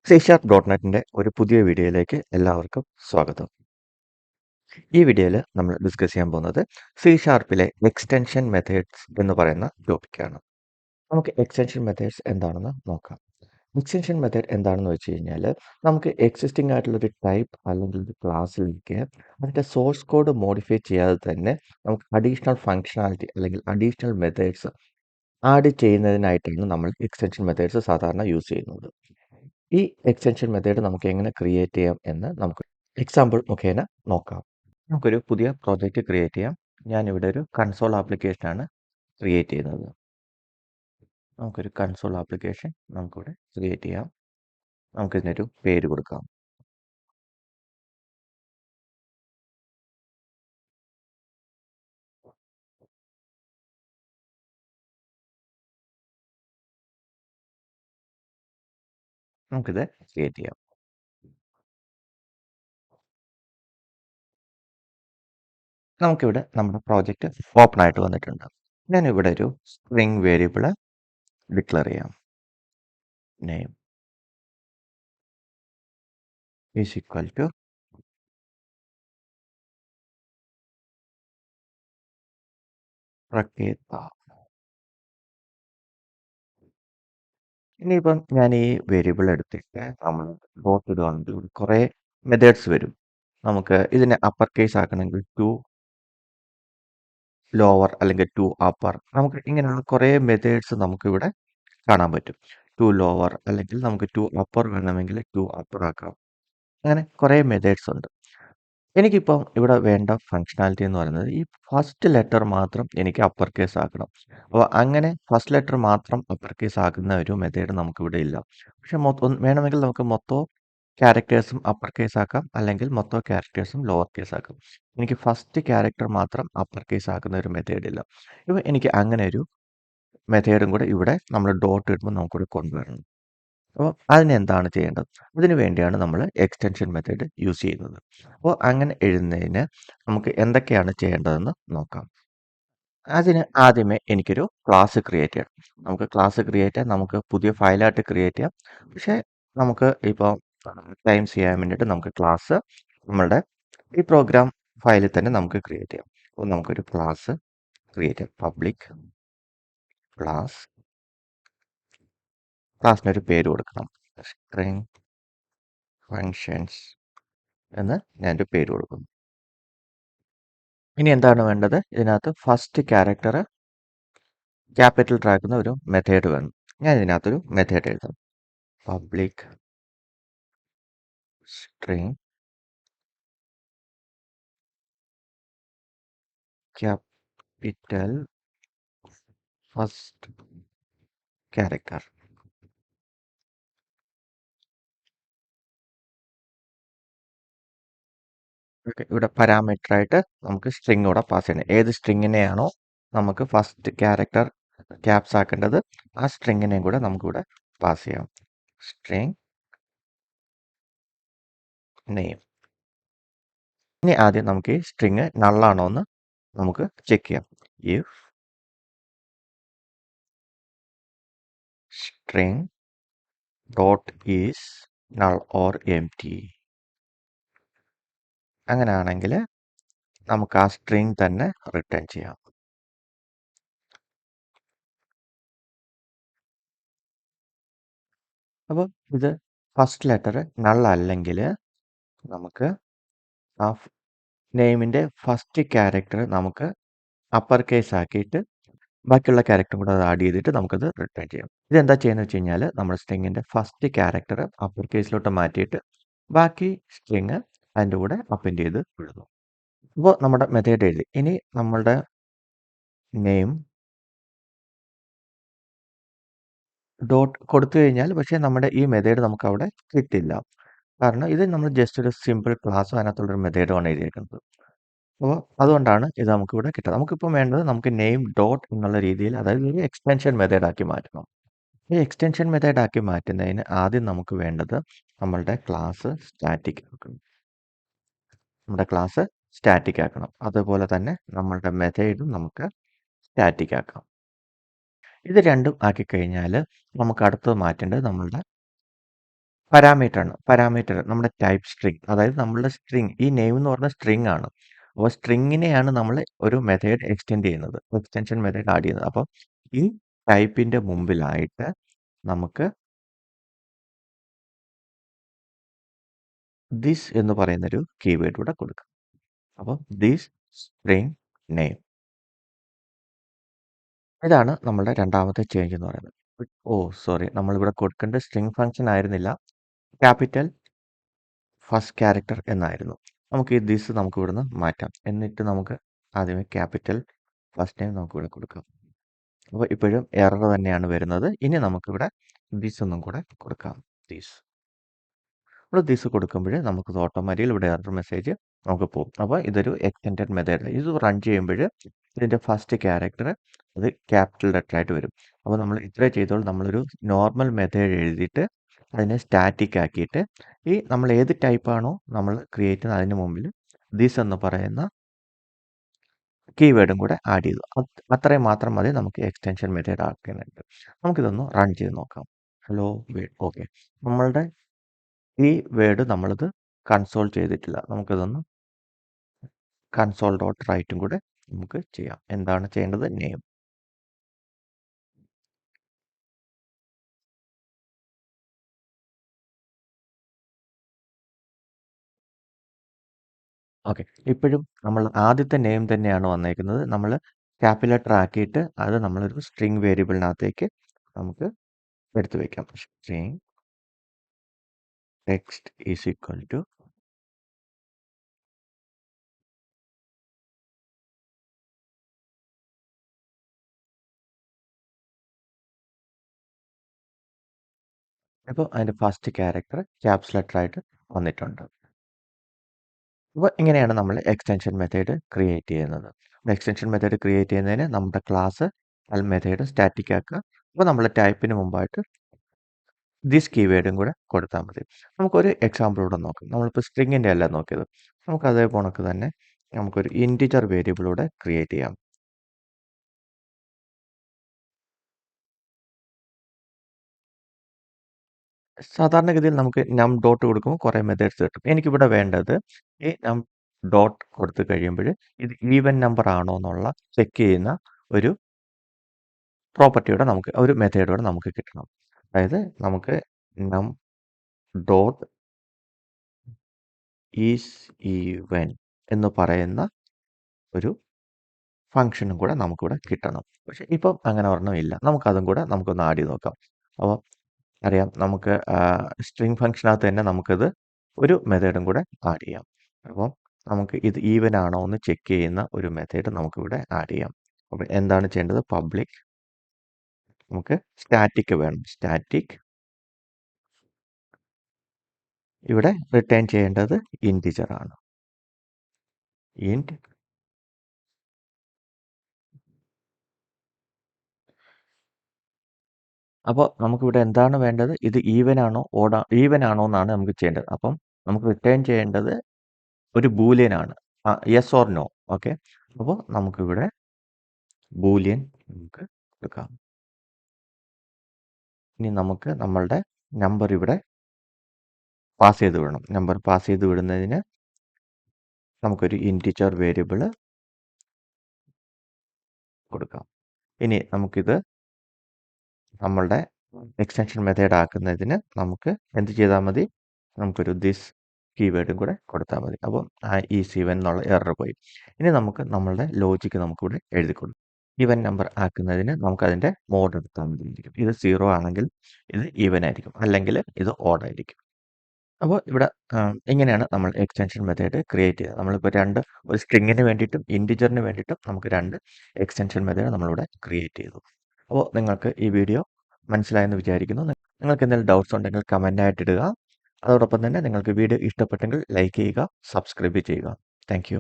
C#.NETന്റെ ഒരു പുതിയ വീഡിയോയിലേക്ക് എല്ലാവർക്കും സ്വാഗതം. ഈ വീഡിയോയിൽ നമ്മൾ ഡിസ്കസ് ചെയ്യാൻ പോകുന്നത് C#ലെ എക്സ്റ്റൻഷൻ മെത്തേഡ്സ് എന്ന് പറയുന്ന ടോപ്പിക്കാണ്. നമുക്ക് എക്സ്റ്റൻഷൻ മെത്തേഡ്സ് എന്താണെന്ന് നോക്കാം. എക്സ്റ്റൻഷൻ മെത്തേഡ് എന്താണെന്ന് വെച്ച് കഴിഞ്ഞാൽ നമുക്ക് എക്സിസ്റ്റിംഗ് ആയിട്ടുള്ള ഒരു ടൈപ്പ് അല്ലെങ്കിൽ ഒരു ക്ലാസ്സിലേക്ക് അതിൻ്റെ സോഴ്സ് കോഡ് മോഡിഫൈ ചെയ്യാതെ തന്നെ നമുക്ക് അഡീഷണൽ ഫങ്ഷണാലിറ്റി അല്ലെങ്കിൽ അഡീഷണൽ മെത്തേഡ്സ് ആഡ് ചെയ്യുന്നതിനായിട്ടാണ് നമ്മൾ എക്സ്റ്റൻഷൻ മെത്തേഡ്സ് സാധാരണ യൂസ് ചെയ്യുന്നത്. ഈ എക്സ്റ്റൻഷൻ മെത്തേഡ് നമുക്ക് എങ്ങനെ ക്രിയേറ്റ് ചെയ്യാം എന്ന് നമുക്ക് എക്സാമ്പിൾ മുഖേന നോക്കാം. നമുക്കൊരു പുതിയ പ്രോജക്റ്റ് ക്രിയേറ്റ് ചെയ്യാം. ഞാനിവിടെ ഒരു കൺസോൾ ആപ്ലിക്കേഷനാണ് ക്രിയേറ്റ് ചെയ്യുന്നത്. നമുക്കൊരു കൺസോൾ ആപ്ലിക്കേഷൻ നമുക്കിവിടെ ക്രിയേറ്റ് ചെയ്യാം. നമുക്കിതിനൊരു പേര് കൊടുക്കാം. നമുക്കിത് ക്രിയേറ്റ് ചെയ്യാം. നമുക്കിവിടെ നമ്മുടെ പ്രോജക്റ്റ് ഓപ്പൺ ആയിട്ട് വന്നിട്ടുണ്ട്. ഞാനിവിടെ ഒരു സ്ട്രിംഗ് വേരിയബിൾ ഡിക്ലെയർ ചെയ്യാം. നെയിം ഈസ് ഈക്വൽ ടു പ്രകേത. ഇനിയിപ്പം ഞാൻ ഈ വേരിയബിൾ എടുത്തിട്ട് നമ്മൾ ഡോട്ട് ഇടുകയാണെങ്കിൽ കുറേ മെത്തേഡ്സ് വരും. നമുക്ക് ഇതിനെ അപ്പർ കേസ് ആക്കണമെങ്കിൽ ടു ലോവർ അല്ലെങ്കിൽ ടു അപ്പർ, നമുക്ക് ഇങ്ങനെയുള്ള കുറേ മെത്തേഡ്സ് നമുക്കിവിടെ കാണാൻ പറ്റും. ടു ലോവർ അല്ലെങ്കിൽ നമുക്ക് ടു അപ്പർ വേണമെങ്കിൽ ടു അപ്പർ ആക്കാം. അങ്ങനെ കുറേ മെത്തേഡ്സ് ഉണ്ട്. എനിക്കിപ്പം ഇവിടെ വേണ്ട ഫങ്ഷണാലിറ്റി എന്ന് പറയുന്നത് ഈ ഫസ്റ്റ് ലെറ്റർ മാത്രം എനിക്ക് അപ്പർ കേസ് ആക്കണം. അപ്പോൾ അങ്ങനെ ഫസ്റ്റ് ലെറ്റർ മാത്രം അപ്പർ കേസ് ആക്കുന്ന ഒരു മെത്തേഡ് നമുക്കിവിടെ ഇല്ല. പക്ഷെ വേണമെങ്കിൽ നമുക്ക് മൊത്തം ക്യാരക്ടേഴ്സും അപ്പർ കേസ് ആക്കാം, അല്ലെങ്കിൽ മൊത്തം ക്യാരക്ടേഴ്സും ലോവർ കേസ് ആക്കാം. എനിക്ക് ഫസ്റ്റ് ക്യാരക്ടർ മാത്രം അപ്പർ കേസ് ആക്കുന്ന ഒരു മെത്തേഡ് ഇല്ല. ഇപ്പോൾ എനിക്ക് അങ്ങനെ ഒരു മെത്തേഡും കൂടെ ഇവിടെ നമ്മൾ ഡോട്ട് ഇടുമ്പോൾ നമുക്കിവിടെ കൊണ്ടുവരണം. അപ്പോൾ അതിനെന്താണ് ചെയ്യേണ്ടത്? അതിനു വേണ്ടിയാണ് നമ്മൾ എക്സ്റ്റൻഷൻ മെത്തേഡ് യൂസ് ചെയ്യുന്നത്. അപ്പോൾ അങ്ങനെ എഴുതുന്നതിന് നമുക്ക് എന്തൊക്കെയാണ് ചെയ്യേണ്ടതെന്ന് നോക്കാം. അതിന് ആദ്യമേ എനിക്കൊരു ക്ലാസ് ക്രിയേറ്റ് ചെയ്യണം. നമുക്ക് ക്ലാസ് ക്രിയേറ്റ് ചെയ്യാം, നമുക്ക് പുതിയ ഫയലായിട്ട് ക്രിയേറ്റ് ചെയ്യാം. പക്ഷേ നമുക്ക് ഇപ്പോൾ ടൈം ചെയ്യാൻ വേണ്ടിയിട്ട് നമുക്ക് ക്ലാസ് നമ്മളുടെ ഈ പ്രോഗ്രാം ഫയലിൽ തന്നെ നമുക്ക് ക്രിയേറ്റ് ചെയ്യാം. അപ്പോൾ നമുക്കൊരു ക്ലാസ് ക്രിയേറ്റ് ചെയ്യാം. പബ്ലിക് ക്ലാസ്സിനൊരു പേര് കൊടുക്കണം. സ്ട്രിംഗ് ഫങ്ഷൻസ് എന്ന് ഞാനൊരു പേര് കൊടുക്കുന്നു. ഇനി എന്താണ് വേണ്ടത്? ഇതിനകത്ത് ഫസ്റ്റ് ക്യാരക്ടർ ക്യാപിറ്റൽ ആക്കുന്ന ഒരു മെത്തേഡ് വേണം. ഞാൻ ഇതിനകത്തൊരു മെത്തേഡ് എഴുതാം. Public string capital first character. ഇവിടെ പാരാമീറ്റർ ആയിട്ട് നമുക്ക് സ്ട്രിംഗ് കൂടെ പാസ് ചെയ്യണം. ഏത് സ്ട്രിങ്ങിനെയാണോ നമുക്ക് ഫസ്റ്റ് ക്യാരക്ടർ ക്യാപ്സ് ആക്കേണ്ടത്, ആ സ്ട്രിങ്ങിനെയും കൂടെ നമുക്കിവിടെ പാസ് ചെയ്യാം. String name. ഇനി ആദ്യം നമുക്ക് ഈ സ്ട്രിങ് നള്ളാണോ എന്ന് നമുക്ക് ചെക്ക് ചെയ്യാം. If string dot is null or empty, അങ്ങനെയാണെങ്കിൽ നമുക്ക് ആ സ്ട്രിംഗ് തന്നെ റിട്ടേൺ ചെയ്യാം. അപ്പോൾ ഇത് ഫസ്റ്റ് ലെറ്റർ നൾ അല്ലെങ്കിൽ നമുക്ക് ആ നെയിമിൻ്റെ ഫസ്റ്റ് ക്യാരക്ടർ നമുക്ക് അപ്പർ കേസ് ആക്കിയിട്ട് ബാക്കിയുള്ള ക്യാരക്ടറും കൂടെ അത് ആഡ് ചെയ്തിട്ട് നമുക്കത് റിട്ടേൺ ചെയ്യാം. ഇതെന്താ ചെയ്യുന്നത് വെച്ച് കഴിഞ്ഞാൽ നമ്മുടെ സ്ട്രിങ്ങിൻ്റെ ഫസ്റ്റ് ക്യാരക്ടർ അപ്പർ കേസിലോട്ട് മാറ്റിയിട്ട് ബാക്കി സ്ട്രിങ് അതിൻ്റെ കൂടെ അപ്പൻഡ് ചെയ്ത് വിടുന്നു. അപ്പോൾ നമ്മുടെ മെത്തേഡ് എഴുതി. ഇനി നമ്മളുടെ നെയിം ഡോട്ട് കൊടുത്തു കഴിഞ്ഞാൽ പക്ഷേ നമ്മുടെ ഈ മെത്തേഡ് നമുക്ക് അവിടെ കിട്ടില്ല. കാരണം ഇത് നമ്മൾ ജസ്റ്റ് ഒരു സിമ്പിൾ ക്ലാസ് അതിനകത്തുള്ളൊരു മെത്തേഡുമാണ് എഴുതിയിരിക്കുന്നത്. അപ്പോൾ അതുകൊണ്ടാണ് ഇത് നമുക്കിവിടെ കിട്ടുക. നമുക്കിപ്പോൾ വേണ്ടത് നമുക്ക് നെയിം ഡോട്ട് എന്നുള്ള രീതിയിൽ, അതായത് ഒരു എക്സ്റ്റൻഷൻ മെത്തേഡാക്കി മാറ്റണം. ഈ എക്സ്റ്റൻഷൻ മെത്തേഡാക്കി മാറ്റുന്നതിന് ആദ്യം നമുക്ക് വേണ്ടത് നമ്മളുടെ ക്ലാസ് സ്റ്റാറ്റിക് ആക്കണം. നമ്മുടെ ക്ലാസ് സ്റ്റാറ്റിക് ആക്കണം. അതുപോലെ തന്നെ നമ്മളുടെ മെത്തേഡും നമുക്ക് സ്റ്റാറ്റിക് ആക്കാം. ഇത് രണ്ടും ആക്കി കഴിഞ്ഞാൽ നമുക്ക് അടുത്തത് മാറ്റേണ്ടത് നമ്മളുടെ പാരാമീറ്റർ ആണ്. പാരാമീറ്റർ നമ്മുടെ ടൈപ്പ് സ്ട്രിംഗ്. അതായത് നമ്മളുടെ സ്ട്രിംഗ് ഈ നെയിം എന്ന് പറഞ്ഞ സ്ട്രിംഗ് ആണ്. അപ്പോൾ സ്ട്രിങ്ങിനെയാണ് നമ്മൾ ഒരു മെത്തേഡ് എക്സ്റ്റെൻഡ് ചെയ്യുന്നത്. എക്സ്റ്റൻഷൻ മെത്തേഡ് ആഡ് ചെയ്യുന്നത്. അപ്പോൾ ഈ ടൈപ്പിന്റെ മുമ്പിലായിട്ട് നമുക്ക് ദിസ് എന്ന് പറയുന്നൊരു കീവേഡ് കൂടെ കൊടുക്കാം. അപ്പോൾ ദിസ് സ്ട്രിംഗ് നെയിം. ഇതാണ് നമ്മളുടെ രണ്ടാമത്തെ ചേഞ്ച് എന്ന് പറയുന്നത്. ഓ സോറി, നമ്മളിവിടെ കൊടുക്കേണ്ട സ്ട്രിംഗ് ഫംഗ്ഷൻ ആയിരുന്നില്ല, ക്യാപിറ്റൽ ഫസ്റ്റ് ക്യാരക്ടർ എന്നായിരുന്നു. നമുക്ക് ഈ ദിസ് നമുക്ക് ഇവിടുന്ന് മാറ്റാം. എന്നിട്ട് നമുക്ക് ആദ്യമേ ക്യാപിറ്റൽ ഫസ്റ്റ് നെയിം നമുക്ക് ഇവിടെ കൊടുക്കാം. അപ്പോൾ ഇപ്പോഴും എറർ തന്നെയാണ് വരുന്നത്. ഇനി നമുക്കിവിടെ ദിസ് ഒന്നും കൂടെ കൊടുക്കാം. ദിസ് ഇവിടെ ദിസ് കൊടുക്കുമ്പോൾ നമുക്ക് ഓട്ടോമാറ്റിക്കലി ഇവിടെ എറർ മെസ്സേജ് നമുക്ക് പോകും. അപ്പോൾ ഇതൊരു എക്സ്റ്റെൻഡഡ് മെത്തേഡ്. ഇത് റൺ ചെയ്യുമ്പോൾ ഇതിൻ്റെ ഫസ്റ്റ് ക്യാരക്ടർ അത് ക്യാപിറ്റൽ ലെറ്റർ ആയിട്ട് വരും. അപ്പോൾ നമ്മൾ ഇത്ര ചെയ്തോൾ നമ്മളൊരു നോർമൽ മെത്തേഡ് എഴുതിയിട്ട് അതിനെ സ്റ്റാറ്റിക് ആക്കിയിട്ട് ഈ നമ്മൾ ഏത് ടൈപ്പാണോ നമ്മൾ ക്രിയേറ്റ് ചെയ്യുന്നത് അതിന് മുമ്പിൽ ദിസ് എന്ന് പറയുന്ന കീവേഡും കൂടെ ആഡ് ചെയ്തു. അത്രയും മാത്രം മതി നമുക്ക് എക്സ്റ്റൻഷൻ മെത്തേഡ് ആക്കാനായിട്ട്. നമുക്കിതൊന്ന് റൺ ചെയ്ത് നോക്കാം. Hello word. ഓക്കെ, നമ്മളുടെ ഈ വേർഡ് നമ്മളിത് കൺസോൾ ചെയ്തിട്ടില്ല. നമുക്കിതൊന്ന് കൺസോൾ ഡോട്ട് റൈറ്റും കൂടെ നമുക്ക് ചെയ്യാം. എന്താണ് ചെയ്യേണ്ടത്? നെയിം. ഓക്കെ, ഇപ്പോഴും നമ്മൾ ആദ്യത്തെ നെയിം തന്നെയാണ് വന്നേക്കുന്നത്. നമ്മൾ ക്യാപിറ്റൽ ലെറ്റർ ആക്കിയിട്ട് അത് നമ്മളൊരു സ്ട്രിംഗ് വേരിയബിളിനകത്തേക്ക് നമുക്ക് എടുത്തു വെക്കാം. String text is equal to ഇപ്പോൾ അതിൻ്റെ ഫസ്റ്റ് ക്യാരക്ടർ ക്യാപ്സ് ലെറ്റർ ആയിട്ട് വന്നിട്ടുണ്ട്. അപ്പോൾ ഇങ്ങനെയാണ് നമ്മൾ എക്സ്റ്റൻഷൻ മെത്തേഡ് ക്രിയേറ്റ് ചെയ്യുന്നത്. എക്സ്റ്റൻഷൻ മെത്തേഡ് ക്രിയേറ്റ് ചെയ്യുന്നതിന് നമ്മുടെ ക്ലാസ് മെത്തേഡ് സ്റ്റാറ്റിക് ആക്കുക. അപ്പോൾ നമ്മൾ ടൈപ്പിന് മുമ്പായിട്ട് ദിസ് കീവേഡും കൂടെ കൊടുത്താൽ മതി. നമുക്കൊരു എക്സാമ്പിൾ ഇവിടെ നോക്കാം. നമ്മളിപ്പോൾ സ്ട്രിങ്ങിൻ്റെ അല്ല നോക്കിയത്. നമുക്ക് അതേ കണക്ക് തന്നെ നമുക്കൊരു ഇൻറ്റിജർ വേരിയബിളൂടെ ക്രിയേറ്റ് ചെയ്യാം. സാധാരണഗതിയിൽ നമുക്ക് നം ഡോട്ട് കൊടുക്കുമ്പോൾ കുറേ മെത്തേഡ്സ് കിട്ടും. എനിക്കിവിടെ വേണ്ടത് ഈ നം ഡോട്ട് കൊടുത്തു കഴിയുമ്പോൾ ഇത് ഈവൻ നമ്പർ ആണോ എന്നുള്ള ചെക്ക് ചെയ്യുന്ന ഒരു പ്രോപ്പർട്ടിയോടെ നമുക്ക് ഒരു മെത്തേഡോടെ നമുക്ക് കിട്ടണം. അതായത് നമുക്ക് നം ഡോട്ട് ഈസ് ഈവൻ എന്ന് പറയുന്ന ഒരു ഫംഗ്ഷനും കൂടെ നമുക്കിവിടെ കിട്ടണം. പക്ഷെ ഇപ്പം അങ്ങനെ ഒരെണ്ണം ഇല്ല. നമുക്കതും കൂടെ നമുക്കൊന്ന് ആഡ് ചെയ്ത് നോക്കാം. അപ്പോൾ അറിയാം, നമുക്ക് സ്ട്രിംഗ് ഫംഗ്ഷനകത്ത് തന്നെ നമുക്കത് ഒരു മെത്തേഡും കൂടെ ആഡ് ചെയ്യാം. അപ്പം നമുക്ക് ഇത് ഈവൻ ആണോ എന്ന് ചെക്ക് ചെയ്യുന്ന ഒരു മെത്തേഡ് നമുക്കിവിടെ ആഡ് ചെയ്യാം. അപ്പോൾ എന്താണ് ചെയ്യേണ്ടത്? പബ്ലിക്, നമുക്ക് സ്റ്റാറ്റിക് വേണം. സ്റ്റാറ്റിക് ഇവിടെ റിട്ടേൺ ചെയ്യേണ്ടത് ഇൻറ്റിജർ ആണ്. ഇൻറ്റ് അപ്പോൾ നമുക്കിവിടെ എന്താണ് വേണ്ടത്? ഇത് ഈവൻ ആണോ എന്നാണ് നമുക്ക് ചെയ്യേണ്ടത്. അപ്പം നമുക്ക് റിട്ടേൺ ചെയ്യേണ്ടത് ഒരു ബൂലിയൻ ആണ്. Yes or no. ഓക്കെ, അപ്പോൾ നമുക്കിവിടെ ബൂലിയൻ നമുക്ക് കൊടുക്കാം. ഇനി നമുക്ക് നമ്മളുടെ നമ്പർ ഇവിടെ പാസ് ചെയ്ത് വിടണം. നമ്പർ പാസ് ചെയ്ത് വിടുന്നതിന് നമുക്കൊരു ഇൻറ്റിജർ വേരിയബിൾ കൊടുക്കാം. ഇനി നമുക്കിത് നമ്മളുടെ എക്സ്റ്റൻഷൻ മെത്തേഡ് ആക്കുന്നതിന് നമുക്ക് എന്ത് ചെയ്താൽ മതി? നമുക്കൊരു ദിസ് കീവേഡും കൂടെ കൊടുത്താൽ മതി. അപ്പോൾ ഈസ് ഈവൻ എന്നുള്ള എറർ പോയി. ഇനി നമുക്ക് നമ്മളുടെ ലോജിക്ക് നമുക്കിവിടെ എഴുതി കൊടുക്കും. ഈവൻ നമ്പർ ആക്കുന്നതിന് നമുക്കതിൻ്റെ മോഡ് എടുത്താൽ മതിയായിരിക്കും. ഇത് 0 ആണെങ്കിൽ ഇത് ഈവൻ ആയിരിക്കും, അല്ലെങ്കിൽ ഇത് ഓഡ് ആയിരിക്കും. അപ്പോൾ ഇവിടെ ഇങ്ങനെയാണ് നമ്മൾ എക്സ്റ്റൻഷൻ മെത്തേഡ് ക്രിയേറ്റ് ചെയ്യുന്നത്. നമ്മളിപ്പോൾ ഒരു സ്ട്രിങ്ങിന് വേണ്ടിയിട്ടും ഇൻറ്റിജറിന് വേണ്ടിയിട്ടും നമുക്ക് 2 എക്സ്റ്റൻഷൻ മെത്തേഡ് നമ്മളിവിടെ ക്രിയേറ്റ് ചെയ്തു. അപ്പോൾ നിങ്ങൾക്ക് ഈ വീഡിയോ മനസ്സിലായെന്ന് വിചാരിക്കുന്നു. നിങ്ങൾക്ക് എന്തെങ്കിലും ഡൗട്ട്സ് ഉണ്ടെങ്കിൽ കമൻ്റ് ആയിട്ട് ഇടുക. അതോടൊപ്പം തന്നെ നിങ്ങൾക്ക് വീഡിയോ ഇഷ്ടപ്പെട്ടെങ്കിൽ ലൈക്ക് ചെയ്യുക, സബ്സ്ക്രൈബ് ചെയ്യുക. താങ്ക്